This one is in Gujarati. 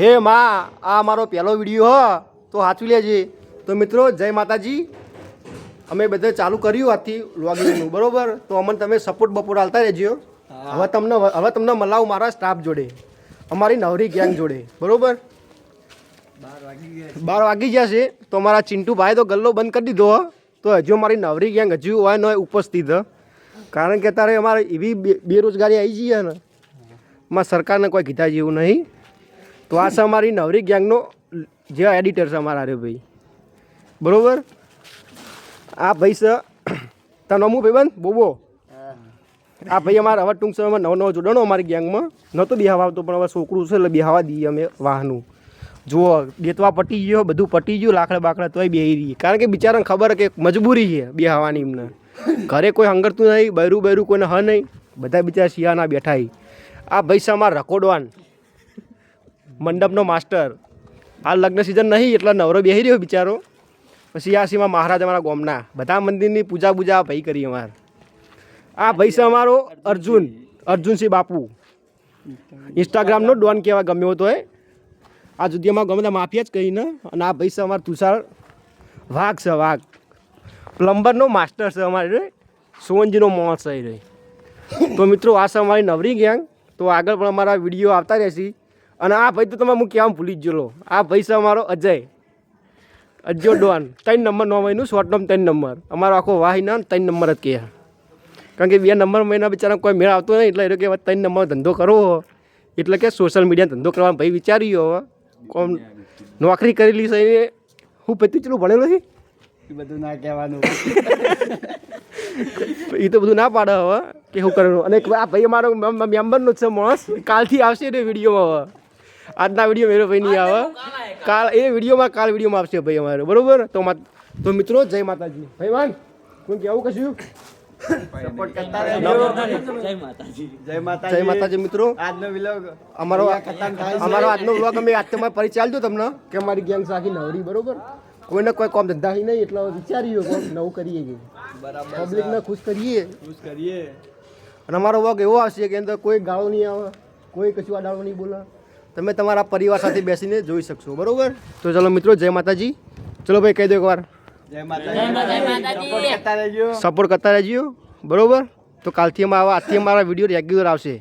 હે માં આ અમારો પહેલો વિડીયો હ તો સાચું લેજે. તો મિત્રો જય માતાજી. અમે બધે ચાલુ કર્યું આજથી વ્લોગિંગનું બરોબર. તો અમને તમે સપોર્ટ બપોર આલતા રહેજો. હવે તમને મલાવું મારા સ્ટાફ જોડે, અમારી નવરી ગેંગ જોડે બરોબર. 12 વાગી ગયા છે તો અમારા ચિંટુ ભાઈ તો ગલ્લો બંધ કરી દીધો. તો હજુ અમારી નવરી ગેંગ હજુ હોય ન ઉપસ્થિત. કારણ કે તારે અમારે એવી બેરોજગારી આવી જઈએ ને, માં સરકારને કોઈ કીધા જેવું નહીં. તો આ છે અમારી નવરી ગેંગનો જે એડિટર છે અમારા રે ભાઈ બરોબર. આ ભાઈ છે તનો હું ભાઈ બંધ બોબો. આ ભાઈ અમારે હવે ટૂંક સમયમાં નવો જોડાણો અમારી ગેંગમાં. નહોતો બેહાવા આવતો પણ હવે છોકરું છે એટલે બેહાવા દઈએ અમે વાહનું. જુઓ દેતવા પટી ગયો, બધું પટી ગયું, લાકડા બાકડા તોય બેહી રહીએ. કારણ કે બિચારાને ખબર કે મજબૂરી છે બેહાવાની એમને. ઘરે કોઈ હંગરતું નહીં, બૈરું કોઈને હ નહીં, બધા બિચારા શિયાના બેઠા. આ ભાઈ છે અમારા રકોડવાન, મંડપનો માસ્ટર. આ લગ્ન સિઝન નહીં એટલે નવરો બેહી રહ્યો બિચારો. પછી આ સીમાં મહારાજ અમારા ગામના બધા મંદિરની પૂજા ભાઈ કરી અમારે. આ ભાઈ છે અમારો અર્જુનસિંહ બાપુ, ઇન્સ્ટાગ્રામનો ડોન કહેવાય ગમે એવો તો એ. આ સુધી અમારા ગમે માફિયા જ કહીને. અને આ ભાઈ છે અમારા તુષાર વાઘ છે, વાઘ પ્લમ્બરનો માસ્ટર છે અમારે, સોવનજીનો મોસ છે રે. તો મિત્રો આ છે અમારી નવરી ગેંગ. તો આગળ પણ અમારા વિડીયો આવતા રહેશે. અને આ ભાઈ તો તમે હું કહેવા ભૂલી જ ગયેલો. આ ભાઈ છે અમારો અજ્જો ડોન. 3 નંબર નો મહિનું શોર્ટ નોમ 3 નંબર. અમારો આખો વાહીના 3 નંબર જ કહે. કારણ કે 2 નંબર મહિના બિચારા કોઈ મેળ આવતો નહીં એટલે એ કે 3 નંબર ધંધો કરવો. એટલે કે સોશિયલ મીડિયા ધંધો કરવાનો ભાઈ વિચાર્યો હવે. કોમ નોકરી કરેલી છે એને હું પતિ ચલું ભણેલો છે એ બધું ના કહેવાનું. એ તો બધું ના પાડે હવે કે શું કરવાનું. અને આ ભાઈ અમારો મેમ્બરનો જ છે માણસ. કાલથી આવશે એ વિડીયોમાં. હવે આજના વિડીયો મેરો ભાઈ નહીં આવે, કાલ વિડીયોમાં આવશે ભાઈ અમારે બરોબર. તો મિત્રો જય માતાજી ભાઈ વાન કોઈ કેવું કશું સપોર્ટ કરતા રહેજો. જય માતાજી મિત્રો. આજનો વ્લોગ અમારો આજનો વ્લોગ અમે આજ તમારે પરિચય આલજો તમને કે અમારી ગેંગ આખી નવરી બરોબર. કોઈને કોઈ કામ ધંધા નહીં એટલે વિચારીએ કોમ નવું કરીએ કે પબ્લિકને ખુશ કરીએ. અને અમારો વ્લોગ એવો આવશે કે અંદર કોઈ ગાળો નહીં આવે, કોઈ કશું આડાળો નહીં બોલે. તમે તમારા પરિવાર સાથે બેસીને જોઈ શકશો બરોબર. તો ચલો મિત્રો જય માતાજી. ચલો ભાઈ કહી દો એકવાર જય માતાજી. સપોર્ટ કરતા રહેજો બરોબર. તો કાલથી આજથી અમારા વિડીયો રેગ્યુલર આવશે.